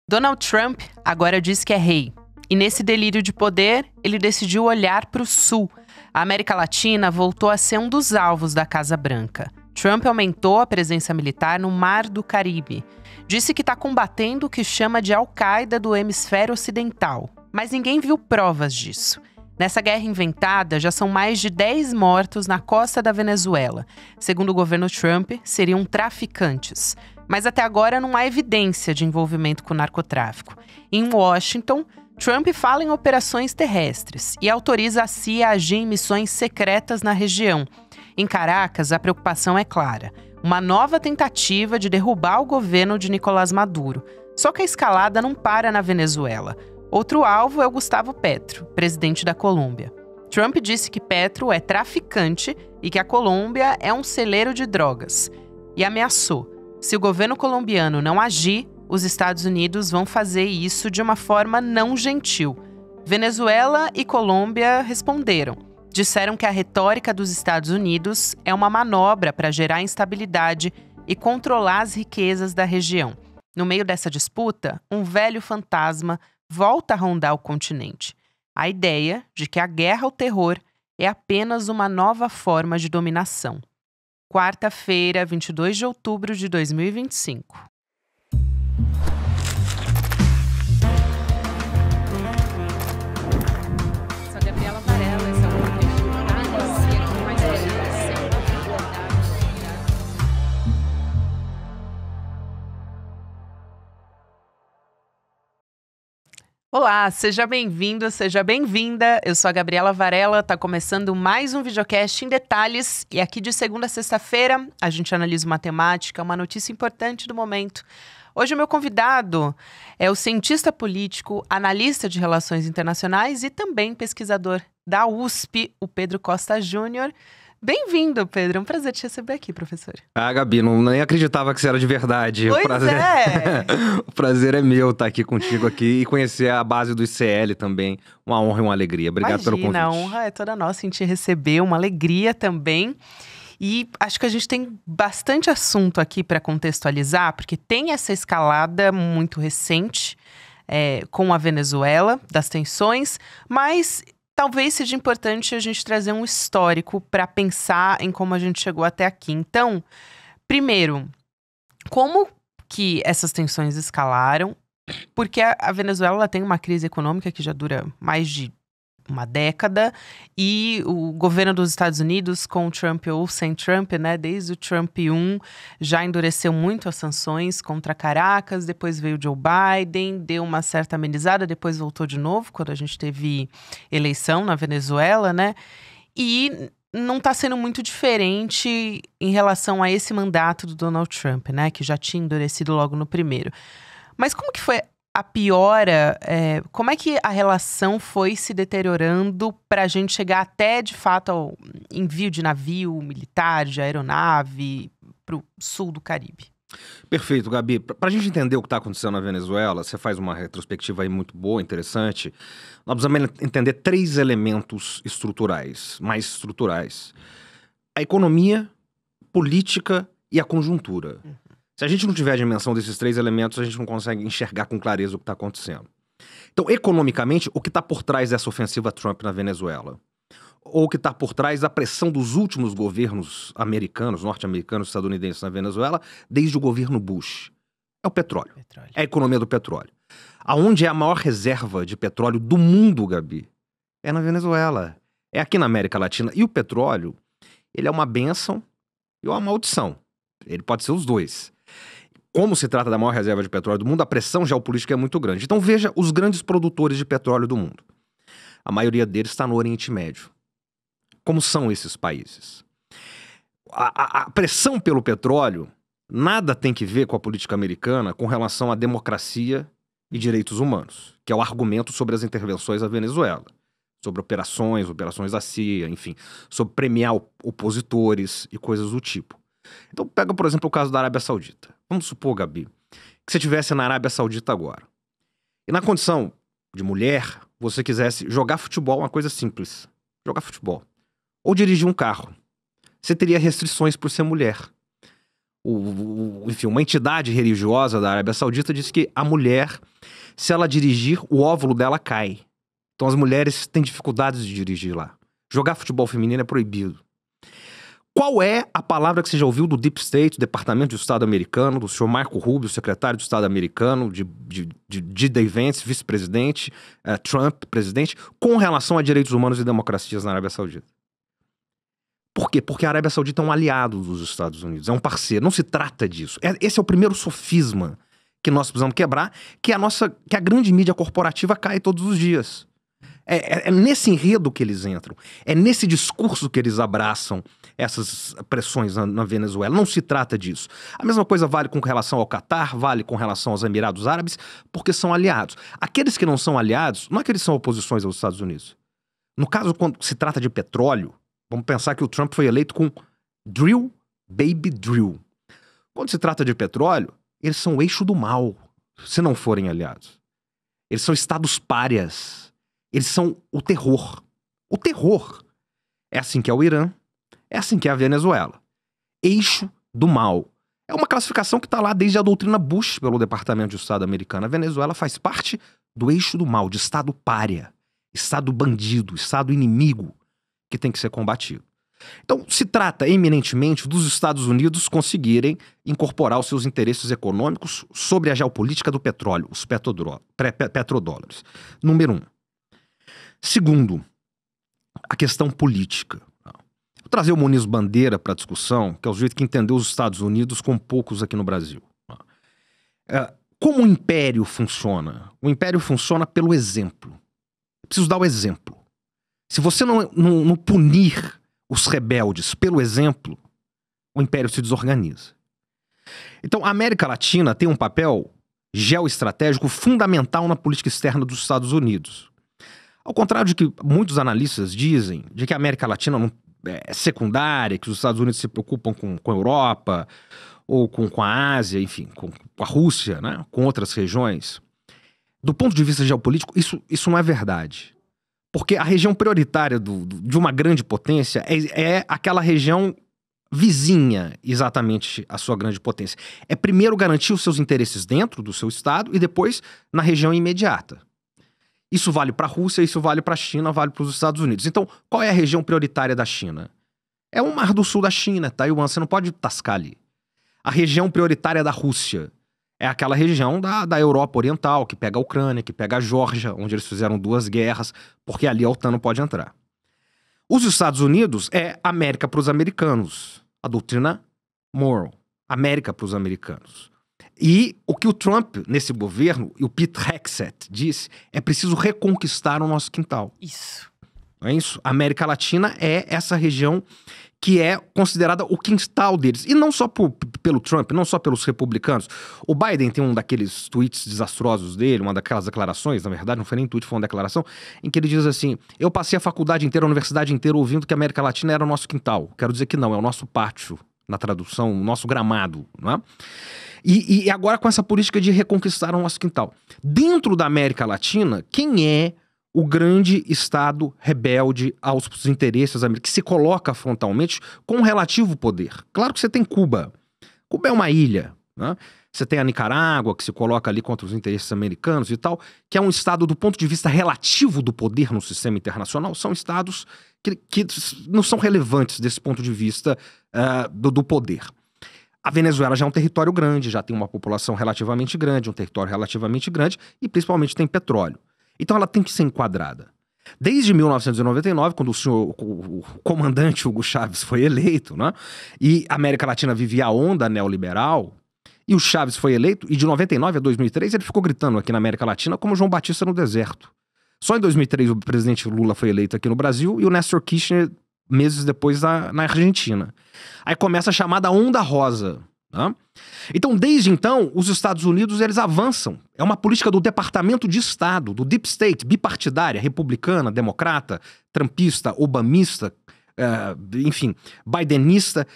Donald Trump agora diz que é rei. E nesse delírio de poder, ele decidiu olhar para o sul. A América Latina voltou a ser um dos alvos da Casa Branca. Trump aumentou a presença militar no Mar do Caribe. Disse que está combatendo o que chama de Al-Qaeda do hemisfério ocidental. Mas ninguém viu provas disso. Nessa guerra inventada, já são mais de 10 mortos na costa da Venezuela. Segundo o governo Trump, seriam traficantes. Mas até agora não há evidência de envolvimento com o narcotráfico. Em Washington, Trump fala em operações terrestres e autoriza a CIA a agir em missões secretas na região. Em Caracas, a preocupação é clara. Uma nova tentativa de derrubar o governo de Nicolás Maduro. Só que a escalada não para na Venezuela. Outro alvo é o Gustavo Petro, presidente da Colômbia. Trump disse que Petro é traficante e que a Colômbia é um celeiro de drogas. E ameaçou: se o governo colombiano não agir, os Estados Unidos vão fazer isso de uma forma não gentil. Venezuela e Colômbia responderam. Disseram que a retórica dos Estados Unidos é uma manobra para gerar instabilidade e controlar as riquezas da região. No meio dessa disputa, um velho fantasma volta a rondar o continente. A ideia de que a guerra ao terror é apenas uma nova forma de dominação. Quarta-feira, 22 de outubro de 2025. Sou Gabriela Varela, esse é o podcast Análise com mais Olá, seja bem-vindo, seja bem-vinda. Eu sou a Gabriela Varela, tá começando mais um videocast em detalhes. E aqui de segunda a sexta-feira a gente analisa uma temática, uma notícia importante do momento. Hoje o meu convidado é o cientista político, analista de relações internacionais e também pesquisador da USP, o Pedro Costa Júnior. Bem-vindo, Pedro. É um prazer te receber aqui, professor. Gabi, nem acreditava que você era de verdade. Pois é! O prazer é meu estar aqui contigo aqui e conhecer a base do ICL também. Uma honra e uma alegria. Obrigado pelo convite. A honra é toda nossa em te receber, uma alegria também. E acho que a gente tem bastante assunto aqui para contextualizar, porque tem essa escalada muito recente com a Venezuela, das tensões, mas talvez seja importante a gente trazer um histórico para pensar em como a gente chegou até aqui. Então, primeiro, como que essas tensões escalaram? Porque a Venezuela tem uma crise econômica que já dura mais de uma década, e o governo dos Estados Unidos, com o Trump ou sem Trump, né, desde o Trump 1, já endureceu muito as sanções contra Caracas, depois veio Joe Biden, deu uma certa amenizada, depois voltou de novo, quando a gente teve eleição na Venezuela, né, e não está sendo muito diferente em relação a esse mandato do Donald Trump, né, que já tinha endurecido logo no primeiro. Mas como que foi a piora, como é que a relação foi se deteriorando para a gente chegar até, de fato, ao envio de navio militar, de aeronave para o sul do Caribe? Perfeito, Gabi. Para a gente entender o que está acontecendo na Venezuela, você faz uma retrospectiva aí muito boa, interessante. Nós precisamos entender 3 elementos estruturais, mais estruturais. A economia, política e a conjuntura. Se a gente não tiver a dimensão desses 3 elementos, a gente não consegue enxergar com clareza o que está acontecendo. Então, economicamente, o que está por trás dessa ofensiva Trump na Venezuela? Ou o que está por trás da pressão dos últimos governos americanos, norte-americanos, estadunidenses na Venezuela, desde o governo Bush? É o petróleo. É a economia do petróleo. Aonde é a maior reserva de petróleo do mundo, Gabi? É na Venezuela. É aqui na América Latina. E o petróleo, ele é uma bênção e uma maldição. Ele pode ser os dois. Como se trata da maior reserva de petróleo do mundo, a pressão geopolítica é muito grande. Então veja os grandes produtores de petróleo do mundo. A maioria deles está no Oriente Médio. Como são esses países? A pressão pelo petróleo nada tem que ver com a política americana com relação à democracia e direitos humanos, que é o argumento sobre as intervenções à Venezuela. Sobre operações da CIA, enfim. Sobre premiar opositores e coisas do tipo. Então pega, por exemplo, o caso da Arábia Saudita. Vamos supor, Gabi, que você estivesse na Arábia Saudita agora. E na condição de mulher, você quisesse jogar futebol, uma coisa simples. Jogar futebol. Ou dirigir um carro. Você teria restrições por ser mulher. Enfim, uma entidade religiosa da Arábia Saudita disse que a mulher se ela dirigir, o óvulo dela cai. Então as mulheres têm dificuldades de dirigir lá. Jogar futebol feminino é proibido. Qual é a palavra que você já ouviu do Deep State, Departamento de Estado americano, do senhor Marco Rubio, secretário de Estado americano, de J.D. Vance, vice-presidente, Trump, presidente, com relação a direitos humanos e democracias na Arábia Saudita? Por quê? Porque a Arábia Saudita é um aliado dos Estados Unidos, é um parceiro. Não se trata disso. Esse é o primeiro sofisma que nós precisamos quebrar, que a grande mídia corporativa cai todos os dias. É nesse enredo que eles entram. É nesse discurso que eles abraçam essas pressões na Venezuela. Não se trata disso. A mesma coisa vale com relação ao Catar, vale com relação aos Emirados Árabes, porque são aliados. Aqueles que não são aliados, não é que eles são oposições aos Estados Unidos. No caso, quando se trata de petróleo, vamos pensar que o Trump foi eleito com drill, baby drill. Quando se trata de petróleo, eles são o eixo do mal, se não forem aliados. Eles são estados párias. Eles são o terror. O terror. É assim que é o Irã, é assim que é a Venezuela. Eixo do mal. É uma classificação que está lá desde a doutrina Bush pelo Departamento de Estado americano. A Venezuela faz parte do eixo do mal, de estado pária, estado bandido, estado inimigo, que tem que ser combatido. Então, se trata eminentemente dos Estados Unidos conseguirem incorporar os seus interesses econômicos sobre a geopolítica do petróleo, os petrodólares. Número 1. Segundo, a questão política. Vou trazer o Muniz Bandeira para a discussão, que é o sujeito que entendeu os Estados Unidos com poucos aqui no Brasil. Como o império funciona? O império funciona pelo exemplo. Eu preciso dar o exemplo. Se você não punir os rebeldes pelo exemplo, o império se desorganiza. Então, a América Latina tem um papel geoestratégico fundamental na política externa dos Estados Unidos. Ao contrário de que muitos analistas dizem, de que a América Latina não é secundária, que os Estados Unidos se preocupam com a Europa, ou com a Ásia, enfim, com a Rússia, né, com outras regiões. Do ponto de vista geopolítico, isso não é verdade. Porque a região prioritária de uma grande potência é aquela região vizinha, exatamente, à sua grande potência. É primeiro garantir os seus interesses dentro do seu estado e depois na região imediata. Isso vale para a Rússia, isso vale para a China, vale para os Estados Unidos. Então, qual é a região prioritária da China? É o Mar do Sul da China, Taiwan, você não pode tascar ali. A região prioritária da Rússia é aquela região da Europa Oriental, que pega a Ucrânia, que pega a Geórgia, onde eles fizeram 2 guerras, porque ali a OTAN não pode entrar. Os Estados Unidos é América para os americanos, a doutrina Monroe, América para os americanos. E o que o Trump, nesse governo, e o Pete Hegseth disse, é preciso reconquistar o nosso quintal. Isso. Não é isso? A América Latina é essa região que é considerada o quintal deles. E não só pelo Trump, não só pelos republicanos. O Biden tem um daqueles tweets desastrosos dele, uma daquelas declarações, na verdade, não foi nem tweet, foi uma declaração, em que ele diz assim, eu passei a faculdade inteira, a universidade inteira, ouvindo que a América Latina era o nosso quintal. Quero dizer que não, é o nosso pátio, na tradução, o nosso gramado, não é? E agora com essa política de reconquistar o nosso quintal. Dentro da América Latina, quem é o grande estado rebelde aos interesses americanos, que se coloca frontalmente com um relativo poder? Claro que você tem Cuba. Cuba é uma ilha, né? Você tem a Nicarágua, que se coloca ali contra os interesses americanos e tal, que é um estado do ponto de vista relativo do poder no sistema internacional, são estados que não são relevantes desse ponto de vista do poder. A Venezuela já é um território grande, já tem uma população relativamente grande, um território relativamente grande e principalmente tem petróleo. Então ela tem que ser enquadrada. Desde 1999, quando o comandante Hugo Chávez foi eleito, né, e a América Latina vivia a onda neoliberal, e o Chávez foi eleito, e de 99 a 2003 ele ficou gritando aqui na América Latina como João Batista no deserto. Só em 2003 o presidente Lula foi eleito aqui no Brasil e o Néstor Kirchner meses depois na Argentina. Aí começa a chamada Onda Rosa. Né? Então, desde então, os Estados Unidos eles avançam. É uma política do Departamento de Estado, do Deep State, bipartidária, republicana, democrata, trumpista, obamista, enfim, bidenista,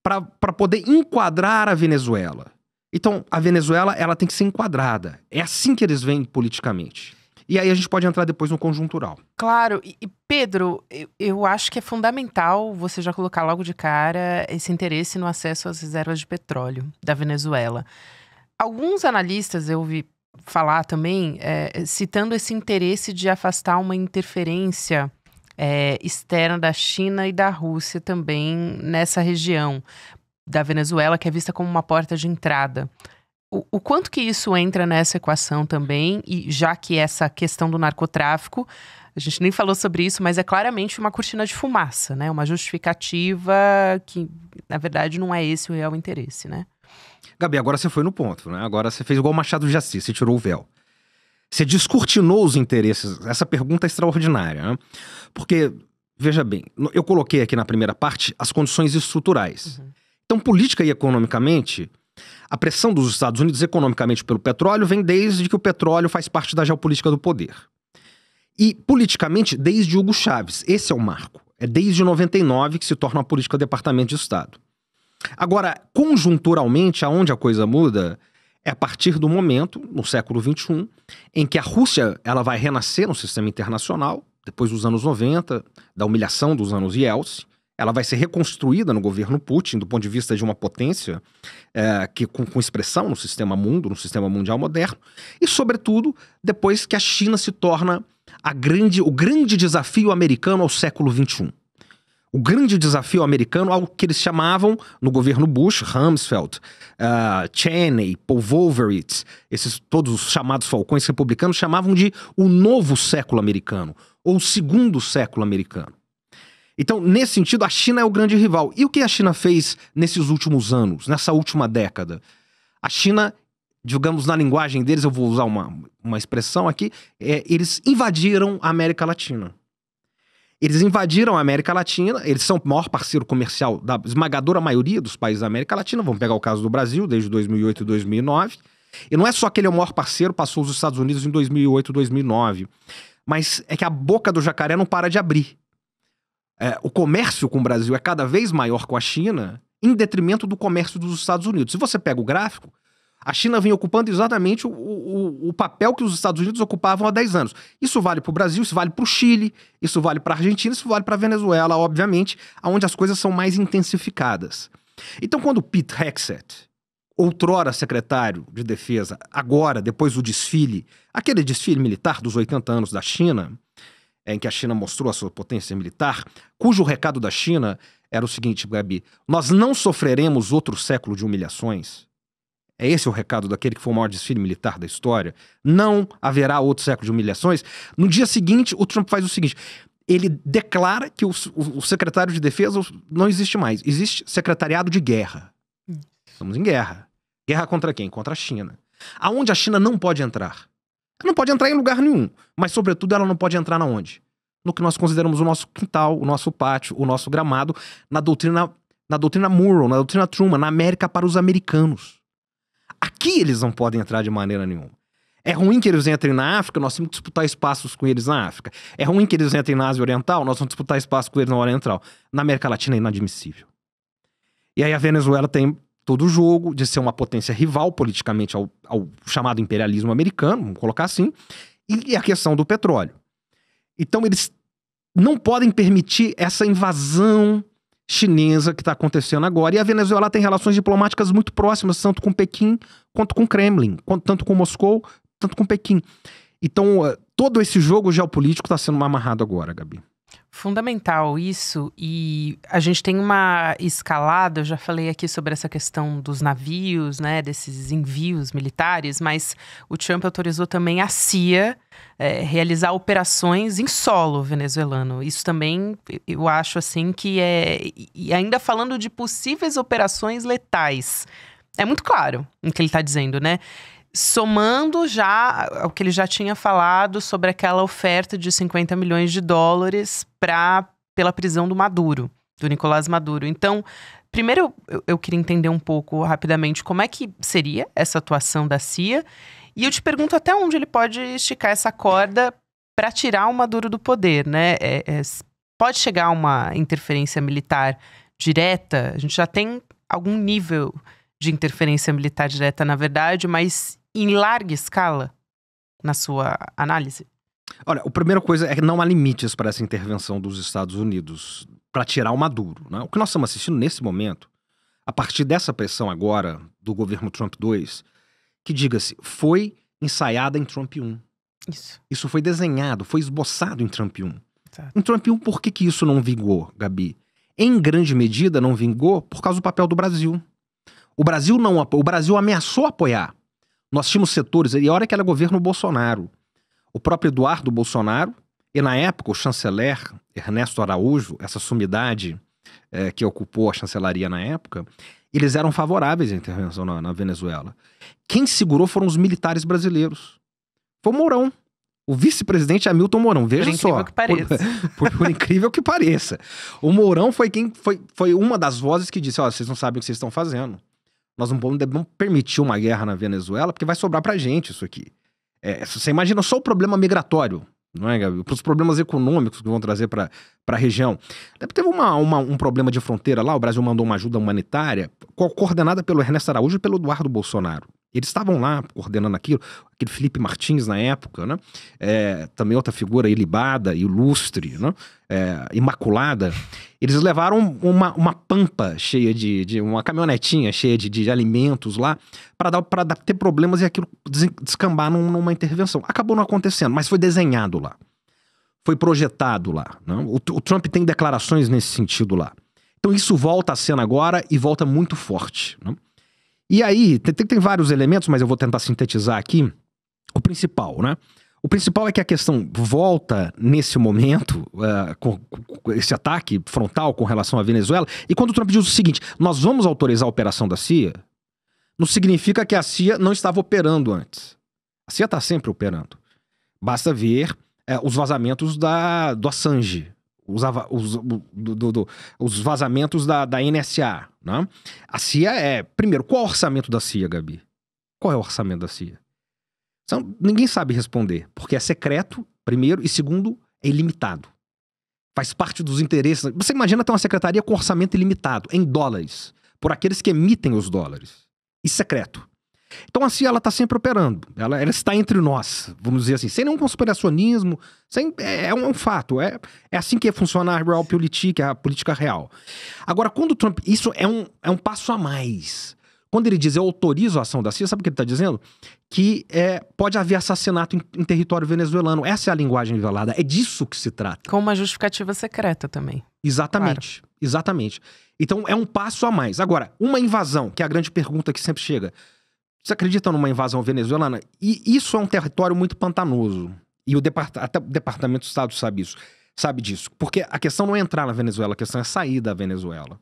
para poder enquadrar a Venezuela. Então, a Venezuela ela tem que ser enquadrada. É assim que eles veem politicamente. E aí a gente pode entrar depois no conjuntural. Claro. E Pedro, eu acho que é fundamental você já colocar logo de cara esse interesse no acesso às reservas de petróleo da Venezuela. Alguns analistas, eu ouvi falar também, citando esse interesse de afastar uma interferência externa da China e da Rússia também nessa região da Venezuela, que é vista como uma porta de entrada. O quanto que isso entra nessa equação também, e já que essa questão do narcotráfico, a gente nem falou sobre isso, mas é claramente uma cortina de fumaça, né? Uma justificativa que, na verdade, não é esse o real interesse, né? Gabi, agora você foi no ponto, né? Agora você fez igual o Machado de Assis, você tirou o véu. Você descortinou os interesses. Essa pergunta é extraordinária, né? Porque, veja bem, eu coloquei aqui na primeira parte as condições estruturais. Então, política e economicamente, a pressão dos Estados Unidos economicamente pelo petróleo vem desde que o petróleo faz parte da geopolítica do poder. E, politicamente, desde Hugo Chávez. Esse é o marco. É desde 99 que se torna uma política de departamento de Estado. Agora, conjunturalmente, aonde a coisa muda é a partir do momento, no século XXI, em que a Rússia ela vai renascer no sistema internacional, depois dos anos 90, da humilhação dos anos Yeltsin. Ela vai ser reconstruída no governo Putin, do ponto de vista de uma potência com expressão no sistema mundo, no sistema mundial moderno. E, sobretudo, depois que a China se torna o grande desafio americano ao século XXI. O grande desafio americano ao que eles chamavam, no governo Bush, Rumsfeld, Cheney, Paul Wolfowitz, esses todos os chamados falcões republicanos, chamavam de o novo século americano, ou o segundo século americano. Então, nesse sentido, a China é o grande rival. E o que a China fez nesses últimos anos, nessa última década? A China, digamos, na linguagem deles, eu vou usar uma expressão aqui, eles invadiram a América Latina. Eles invadiram a América Latina, eles são o maior parceiro comercial da esmagadora maioria dos países da América Latina. Vamos pegar o caso do Brasil, desde 2008 e 2009. E não é só que ele é o maior parceiro, passou os Estados Unidos em 2008 e 2009. Mas é que a boca do jacaré não para de abrir. O comércio com o Brasil é cada vez maior com a China, em detrimento do comércio dos Estados Unidos. Se você pega o gráfico, a China vem ocupando exatamente o papel que os Estados Unidos ocupavam há 10 anos. Isso vale para o Brasil, isso vale para o Chile, isso vale para a Argentina, isso vale para a Venezuela, obviamente, onde as coisas são mais intensificadas. Então, quando Pete Hegseth, outrora secretário de defesa, agora, depois do desfile, aquele desfile militar dos 80 anos da China, em que a China mostrou a sua potência militar, cujo recado da China era o seguinte, Gabi: nós não sofreremos outro século de humilhações. É esse o recado daquele que foi o maior desfile militar da história. Não haverá outro século de humilhações. No dia seguinte, o Trump faz o seguinte: ele declara que o secretário de defesa não existe mais. Existe secretariado de guerra. Estamos em guerra. Guerra contra quem? Contra a China. Aonde a China não pode entrar? Ela não pode entrar em lugar nenhum. Mas, sobretudo, ela não pode entrar na onde? No que nós consideramos o nosso quintal, o nosso pátio, o nosso gramado, na doutrina Monroe, na doutrina Truman, na América para os americanos. Aqui eles não podem entrar de maneira nenhuma. É ruim que eles entrem na África, nós temos que disputar espaços com eles na África. É ruim que eles entrem na Ásia Oriental, nós vamos disputar espaço com eles na Oriental. Na América Latina é inadmissível. E aí a Venezuela tem todo o jogo de ser uma potência rival politicamente ao chamado imperialismo americano, vamos colocar assim, e a questão do petróleo. Então eles não podem permitir essa invasão chinesa que está acontecendo agora. E a Venezuela tem relações diplomáticas muito próximas, tanto com Pequim quanto com Kremlin, tanto com Moscou, tanto com Pequim. Então, todo esse jogo geopolítico está sendo amarrado agora, Gabi. Fundamental isso, e a gente tem uma escalada, eu já falei aqui sobre essa questão dos navios, né, desses envios militares, mas o Trump autorizou também a CIA realizar operações em solo venezuelano. Isso também, eu acho assim que e ainda falando de possíveis operações letais, é muito claro o que ele está dizendo, né? Somando já ao que ele já tinha falado sobre aquela oferta de 50 milhões de dólares pela prisão do Maduro, do Nicolás Maduro. Então, primeiro eu queria entender um pouco rapidamente como é que seria essa atuação da CIA. E eu te pergunto até onde ele pode esticar essa corda para tirar o Maduro do poder, né? Pode chegar a uma interferência militar direta? A gente já tem algum nível de interferência militar direta, na verdade, mas em larga escala, na sua análise? Olha, a primeira coisa é que não há limites para essa intervenção dos Estados Unidos para tirar o Maduro, né? O que nós estamos assistindo nesse momento, a partir dessa pressão agora do governo Trump II, que diga-se, foi ensaiada em Trump 1. Isso. Isso foi desenhado, foi esboçado em Trump 1. Exato. Em Trump 1, por que isso não vingou, Gabi? Em grande medida não vingou por causa do papel do Brasil. O Brasil ameaçou apoiar. Nós tínhamos setores, e a hora que era governo Bolsonaro, o próprio Eduardo Bolsonaro, e na época o chanceler Ernesto Araújo, essa sumidade que ocupou a chancelaria na época, eles eram favoráveis à intervenção na Venezuela. Quem segurou foram os militares brasileiros. Foi o Mourão. O vice-presidente Hamilton Mourão, veja só. Por incrível que pareça. Por incrível que pareça. O Mourão foi uma das vozes que disse, vocês não sabem o que vocês estão fazendo. Nós não podemos permitir uma guerra na Venezuela, porque vai sobrar pra gente isso aqui. Você imagina só o problema migratório, não é, Gabi? Os problemas econômicos que vão trazer pra região. Teve um problema de fronteira lá, o Brasil mandou uma ajuda humanitária, coordenada pelo Ernesto Araújo e pelo Eduardo Bolsonaro. Eles estavam lá coordenando aquilo, aquele Felipe Martins na época, né? Também outra figura ilibada, ilustre, né? Imaculada. Eles levaram uma pampa cheia uma caminhonetinha cheia de alimentos lá para ter problemas e aquilo descambar numa intervenção. Acabou não acontecendo, mas foi desenhado lá. Foi projetado lá. Né? O Trump tem declarações nesse sentido lá. Então isso volta à cena agora e volta muito forte, né? E aí, tem vários elementos, mas eu vou tentar sintetizar aqui o principal, né? O principal é que a questão volta nesse momento, com esse ataque frontal com relação à Venezuela, e quando o Trump diz o seguinte, nós vamos autorizar a operação da CIA, não significa que a CIA não estava operando antes. A CIA está sempre operando. Basta ver os vazamentos do Assange, os vazamentos da NSA, né? A CIA primeiro, qual é o orçamento da CIA, Gabi? Qual é o orçamento da CIA? Ninguém sabe responder, porque é secreto, primeiro, e segundo, é ilimitado. Faz parte dos interesses. Você imagina ter uma secretaria com orçamento ilimitado, em dólares, por aqueles que emitem os dólares. E secreto. Então a CIA está sempre operando, ela está entre nós, vamos dizer assim, sem nenhum conspiracionismo, é um fato, é assim que funciona a Realpolitik, a política real. Agora, quando o Trump, isso é um passo a mais. Quando ele diz eu autorizo a ação da CIA, sabe o que ele está dizendo? Que pode haver assassinato em território venezuelano, essa é a linguagem velada, é disso que se trata. Com uma justificativa secreta também. Exatamente, claro. Exatamente. Então é um passo a mais. Agora, uma invasão, que é a grande pergunta que sempre chega. Você acredita numa invasão venezuelana? E isso é um território muito pantanoso. E até o Departamento de Estado sabe disso. Porque a questão não é entrar na Venezuela, a questão é sair da Venezuela.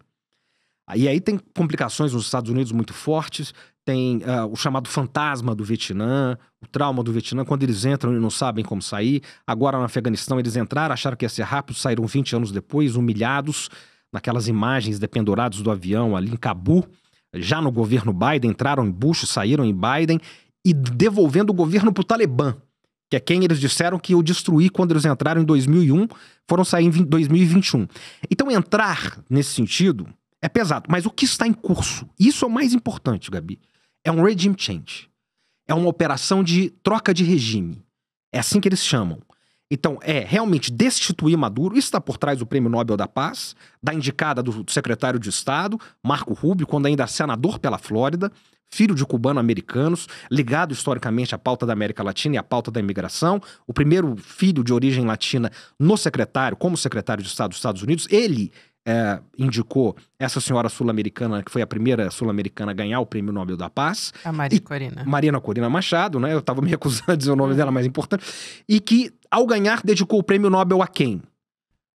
E aí tem complicações nos Estados Unidos muito fortes, tem o chamado fantasma do Vietnã, o trauma do Vietnã, quando eles entram e não sabem como sair. Agora no Afeganistão eles entraram, acharam que ia ser rápido, saíram 20 anos depois, humilhados, naquelas imagens dependurados do avião ali em Cabu. Já no governo Biden, entraram em Bush, saíram em Biden e devolvendo o governo para o Talibã, que é quem eles disseram que ia destruir quando eles entraram em 2001, foram sair em 2021. Então entrar nesse sentido é pesado, mas o que está em curso, isso é o mais importante, Gabi, é um regime change, é uma operação de troca de regime, é assim que eles chamam. Então, realmente destituir Maduro, isso está por trás do Prêmio Nobel da Paz, da indicada do secretário de Estado, Marco Rubio, quando ainda senador pela Flórida, filho de cubano-americanos, ligado historicamente à pauta da América Latina e à pauta da imigração, o primeiro filho de origem latina como secretário de Estado dos Estados Unidos, ele indicou essa senhora sul-americana, que foi a primeira sul-americana a ganhar o Prêmio Nobel da Paz. A Mariana Corina Machado, né? Eu estava me recusando a dizer o nome dela mais importante. E que, ao ganhar, dedicou o Prêmio Nobel a quem?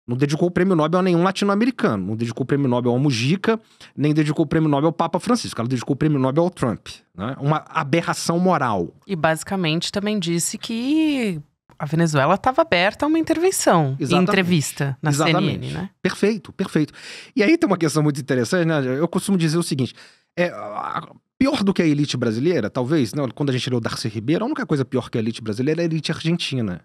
Não dedicou o Prêmio Nobel a nenhum latino-americano. Não dedicou o Prêmio Nobel ao Mujica, nem dedicou o Prêmio Nobel ao Papa Francisco. Ela dedicou o Prêmio Nobel ao Trump. Né? Uma aberração moral. E basicamente também disse que a Venezuela estava aberta a uma intervenção. Exatamente. Em entrevista na CNN, né? Perfeito, perfeito. E aí tem uma questão muito interessante, né? Eu costumo dizer o seguinte, pior do que a elite brasileira, talvez, né? Quando a gente lê o Darcy Ribeiro, a única coisa pior que a elite brasileira é a elite argentina.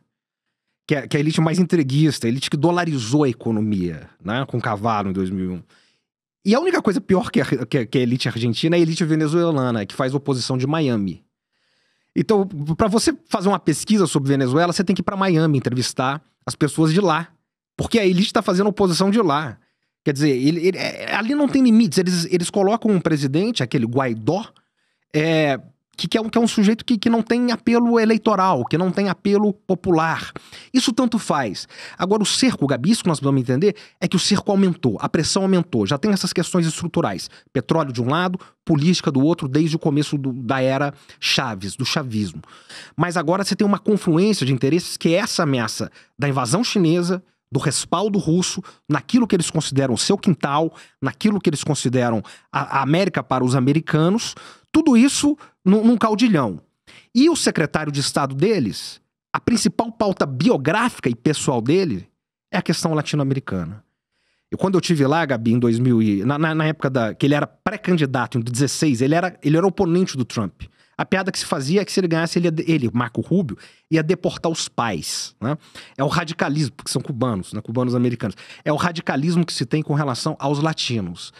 Que é a elite mais entreguista, a elite que dolarizou a economia, né? Com Cavalo em 2001. E a única coisa pior que a elite argentina é a elite venezuelana, que faz oposição de Miami. Então, para você fazer uma pesquisa sobre Venezuela, você tem que ir para Miami entrevistar as pessoas de lá. Porque a elite está fazendo oposição de lá. Quer dizer, ali não tem limites. Eles colocam um presidente, aquele Guaidó, que é um sujeito que não tem apelo eleitoral, que não tem apelo popular. Isso tanto faz. Agora, o cerco, Gabi, isso que nós precisamos entender é que o cerco aumentou, a pressão aumentou. Já tem essas questões estruturais. Petróleo de um lado, política do outro, desde o começo da era Chaves, do chavismo. Mas agora você tem uma confluência de interesses que é essa ameaça da invasão chinesa, do respaldo russo, naquilo que eles consideram o seu quintal, naquilo que eles consideram a América para os americanos, tudo isso num caudilhão. E o secretário de Estado deles, a principal pauta biográfica e pessoal dele é a questão latino-americana. Quando eu estive lá, Gabi, em 2000, na época que ele era pré-candidato, em 2016, ele era oponente do Trump. A piada que se fazia é que se ele ganhasse, ele, Marco Rubio, ia deportar os pais, né? É o radicalismo, porque são cubanos, né? Cubanos americanos. É o radicalismo que se tem com relação aos latinos.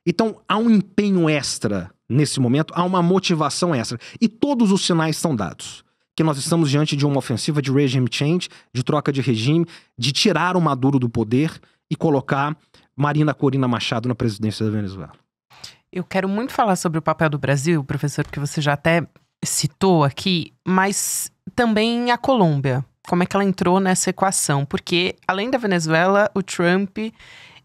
Então, há um empenho extra nesse momento, há uma motivação extra. E todos os sinais estão dados. Que nós estamos diante de uma ofensiva de regime change, de troca de regime, de tirar o Maduro do poder e colocar Marina Corina Machado na presidência da Venezuela. Eu quero muito falar sobre o papel do Brasil, professor, porque você já até citou aqui, mas também a Colômbia. Como é que ela entrou nessa equação? Porque, além da Venezuela, o Trump,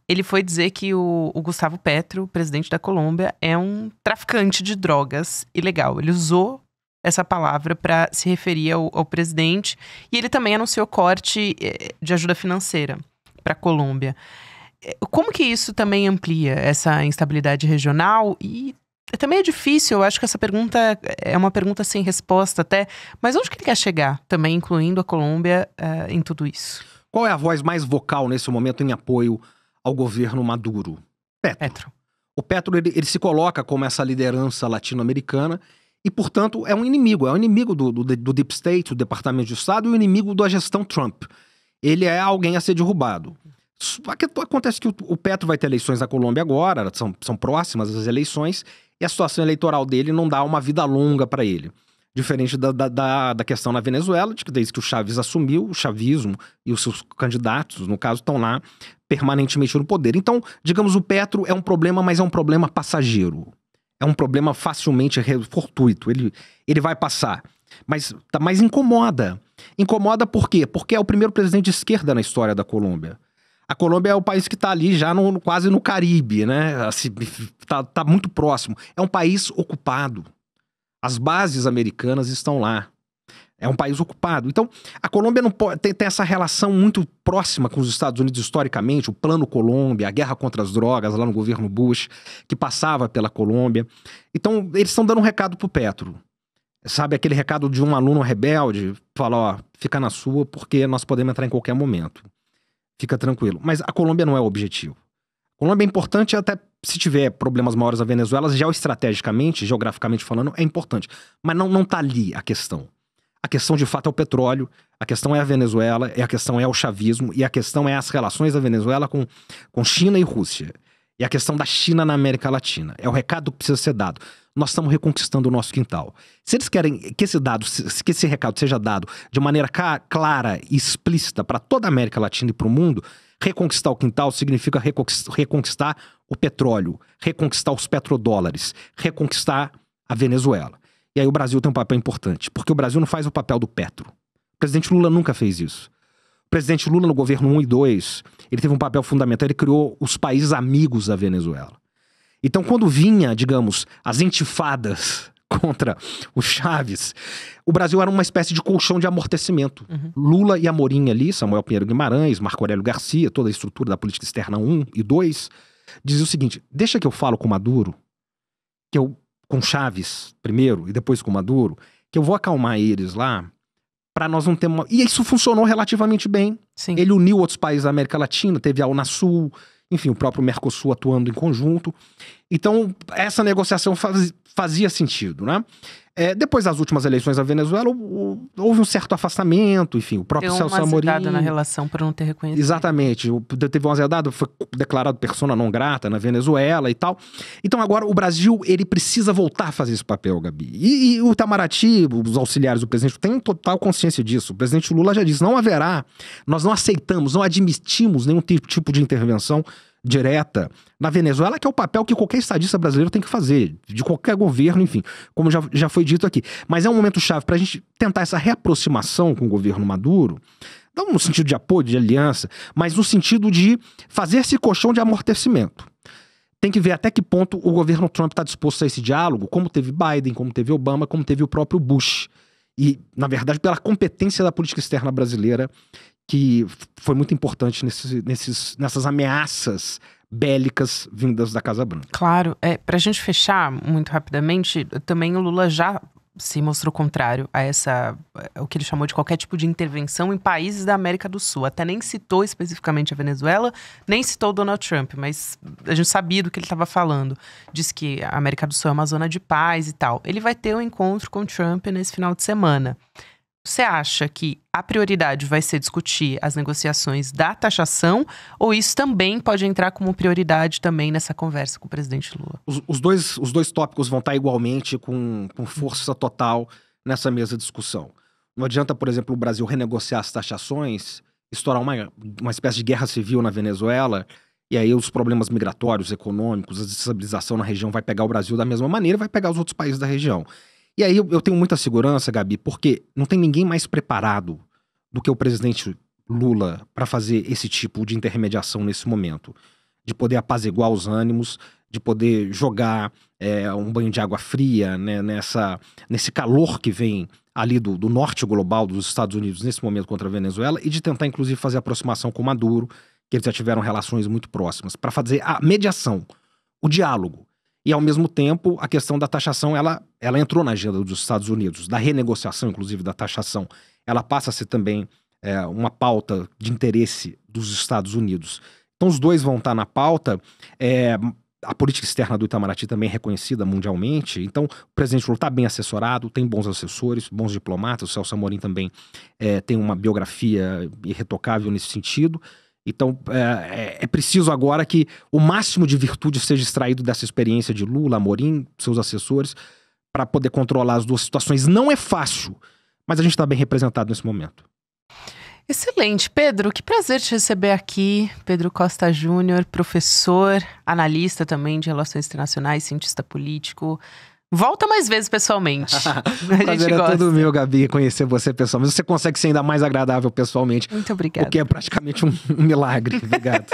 ele foi dizer que o Gustavo Petro, presidente da Colômbia, é um traficante de drogas ilegal. Ele usou essa palavra para se referir ao presidente. E ele também anunciou corte de ajuda financeira para a Colômbia. Como que isso também amplia essa instabilidade regional? E também é difícil, eu acho que essa pergunta é uma pergunta sem resposta até, mas onde que ele quer chegar, também incluindo a Colômbia em tudo isso? Qual é a voz mais vocal nesse momento em apoio ao governo Maduro? Petro. O Petro, ele se coloca como essa liderança latino-americana e, portanto, é um inimigo do Deep State, do Departamento de Estado, e o inimigo da gestão Trump. Ele é alguém a ser derrubado. Acontece que o Petro vai ter eleições na Colômbia agora, são próximas as eleições, e a situação eleitoral dele não dá uma vida longa para ele. Diferente da questão na Venezuela, de que desde que o Chaves assumiu, o chavismo e os seus candidatos, no caso, estão lá permanentemente no poder. Então, digamos, o Petro é um problema, mas é um problema passageiro. É um problema facilmente fortuito, ele vai passar. Mas incomoda. Incomoda por quê? Porque é o primeiro presidente de esquerda na história da Colômbia. A Colômbia é o país que está ali já quase no Caribe, né? Assim, tá muito próximo. É um país ocupado. As bases americanas estão lá. É um país ocupado. Então, a Colômbia não pode tem essa relação muito próxima com os Estados Unidos historicamente, o Plano Colômbia, a guerra contra as drogas lá no governo Bush, que passava pela Colômbia. Então, eles estão dando um recado pro Petro. Sabe, aquele recado de um aluno rebelde, fala, ó, fica na sua, porque nós podemos entrar em qualquer momento. Fica tranquilo. Mas a Colômbia não é o objetivo. A Colômbia é importante até se tiver problemas maiores na Venezuela, geoestrategicamente, geograficamente falando, é importante. Mas não tá ali a questão. A questão de fato é o petróleo, a questão é a Venezuela, a questão é o chavismo, e a questão é as relações da Venezuela com China e Rússia. E a questão da China na América Latina. É o recado que precisa ser dado. Nós estamos reconquistando o nosso quintal. Se eles querem que esse recado seja dado de maneira clara e explícita para toda a América Latina e para o mundo, reconquistar o quintal significa reconquistar o petróleo, reconquistar os petrodólares, reconquistar a Venezuela. E aí o Brasil tem um papel importante, porque o Brasil não faz o papel do Petro. O presidente Lula nunca fez isso. O presidente Lula, no governo 1 e 2, ele teve um papel fundamental, ele criou os países amigos da Venezuela. Então, quando vinha, digamos, as intifadas contra o Chaves, o Brasil era uma espécie de colchão de amortecimento. Uhum. Lula e Amorim ali, Samuel Pinheiro Guimarães, Marco Aurélio Garcia, toda a estrutura da política externa 1 e 2, dizia o seguinte, deixa que eu falo com Maduro, com Chaves primeiro e depois com Maduro, que eu vou acalmar eles lá, para nós não termos... E isso funcionou relativamente bem. Sim. Ele uniu outros países da América Latina, teve a Unasul, enfim, o próprio Mercosul atuando em conjunto. Então, essa negociação fazia sentido, né? Depois das últimas eleições da Venezuela, houve um certo afastamento, enfim, o próprio Celso Amorim... Deu uma azedada na relação por não ter reconhecido. Exatamente, teve uma azedada, foi declarado persona non grata na Venezuela e tal. Então agora o Brasil, ele precisa voltar a fazer esse papel, Gabi. E o Itamaraty, os auxiliares do presidente, têm total consciência disso. O presidente Lula já disse, não haverá, nós não aceitamos, não admitimos nenhum tipo de intervenção direta na Venezuela, que é o papel que qualquer estadista brasileiro tem que fazer, de qualquer governo, enfim, como já foi dito aqui. Mas é um momento chave para a gente tentar essa reaproximação com o governo Maduro, não no sentido de apoio, de aliança, mas no sentido de fazer esse colchão de amortecimento. Tem que ver até que ponto o governo Trump está disposto a esse diálogo, como teve Biden, como teve Obama, como teve o próprio Bush. E, na verdade, pela competência da política externa brasileira, que foi muito importante nessas ameaças bélicas vindas da Casa Branca. Claro. Pra gente fechar muito rapidamente, também o Lula já se mostrou contrário a o que ele chamou de qualquer tipo de intervenção em países da América do Sul. Até nem citou especificamente a Venezuela, nem citou o Donald Trump, mas a gente sabia do que ele estava falando. Diz que a América do Sul é uma zona de paz e tal. Ele vai ter um encontro com o Trump nesse final de semana. Você acha que a prioridade vai ser discutir as negociações da taxação, ou isso também pode entrar como prioridade também nessa conversa com o presidente Lula? Os dois tópicos vão estar igualmente com força total nessa mesa de discussão. Não adianta, por exemplo, o Brasil renegociar as taxações, estourar uma espécie de guerra civil na Venezuela, e aí os problemas migratórios, econômicos, a desestabilização na região vai pegar o Brasil da mesma maneira, vai pegar os outros países da região. E aí eu tenho muita segurança, Gabi, porque não tem ninguém mais preparado do que o presidente Lula para fazer esse tipo de intermediação nesse momento. De poder apaziguar os ânimos, de poder jogar um banho de água fria, né, nesse calor que vem ali do norte global dos Estados Unidos nesse momento contra a Venezuela, e de tentar inclusive fazer aproximação com Maduro, que eles já tiveram relações muito próximas, para fazer a mediação, o diálogo. E, ao mesmo tempo, a questão da taxação, ela entrou na agenda dos Estados Unidos, da renegociação, inclusive, da taxação. Ela passa a ser também uma pauta de interesse dos Estados Unidos. Então, os dois vão estar na pauta. A política externa do Itamaraty também é reconhecida mundialmente. Então, o presidente Lula está bem assessorado, tem bons assessores, bons diplomatas. O Celso Amorim também tem uma biografia irretocável nesse sentido. Então, é preciso agora que o máximo de virtude seja extraído dessa experiência de Lula, Amorim, seus assessores, para poder controlar as duas situações. Não é fácil, mas a gente está bem representado nesse momento. Excelente. Pedro, que prazer te receber aqui. Pedro Costa Júnior, professor, analista também de relações internacionais, cientista político. Volta mais vezes pessoalmente. O prazer é todo meu, Gabi, conhecer você pessoalmente. Você consegue ser ainda mais agradável pessoalmente. Muito obrigada. O que é praticamente um milagre. Obrigado.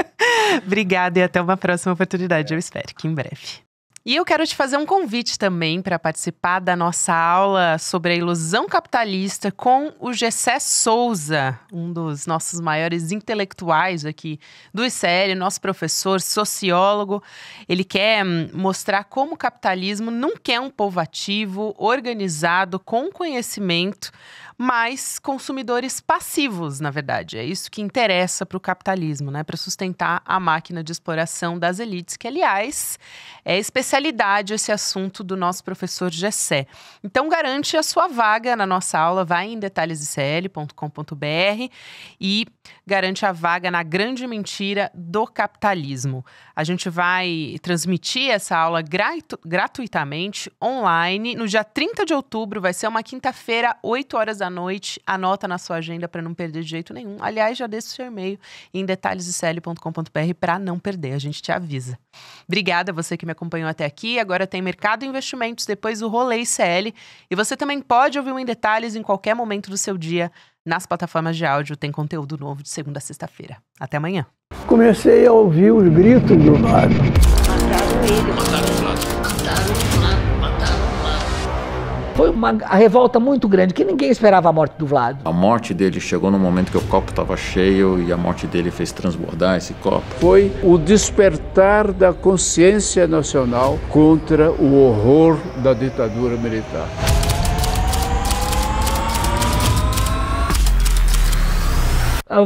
Obrigada e até uma próxima oportunidade, eu espero que em breve. E eu quero te fazer um convite também para participar da nossa aula sobre a ilusão capitalista com o Gessé Souza, um dos nossos maiores intelectuais aqui do ICL, nosso professor, sociólogo. Ele quer mostrar como o capitalismo não quer um povo ativo, organizado, com conhecimento, mas consumidores passivos, na verdade. É isso que interessa para o capitalismo, né? Para sustentar a máquina de exploração das elites, que, aliás, é especialidade esse assunto do nosso professor Gessé. Então, garante a sua vaga na nossa aula, vai em detalhesicl.com.br e garante a vaga na grande mentira do capitalismo. A gente vai transmitir essa aula gratuitamente, online, no dia 30 de outubro, vai ser uma quinta-feira, 8 horas da noite. Anota na sua agenda para não perder de jeito nenhum. Aliás, já deixa o seu e-mail em detalhesicl.com.br para não perder, a gente te avisa. Obrigada a você que me acompanhou até aqui. Agora tem Mercado e Investimentos, depois o Rolê ICL. E você também pode ouvir o Em Detalhes em qualquer momento do seu dia. Nas plataformas de áudio tem conteúdo novo de segunda a sexta-feira. Até amanhã. Comecei a ouvir os gritos do Vlado. Mataram ele. Mataram o Vlado. Foi uma revolta muito grande, que ninguém esperava a morte do Vlado. A morte dele chegou no momento que o copo estava cheio e a morte dele fez transbordar esse copo. Foi o despertar da consciência nacional contra o horror da ditadura militar.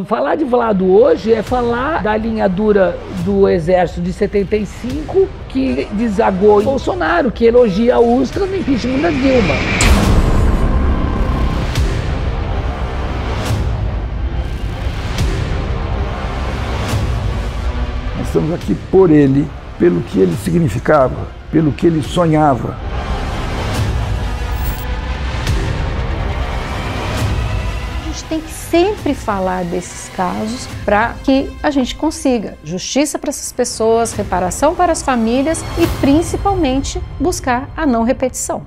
Falar de Vlado hoje é falar da linha dura do Exército de 75, que desagou em Bolsonaro, que elogia a Ustra no impeachment da Dilma. Nós estamos aqui por ele, pelo que ele significava, pelo que ele sonhava. tem que sempre falar desses casos para que a gente consiga justiça para essas pessoas, reparação para as famílias e principalmente buscar a não repetição.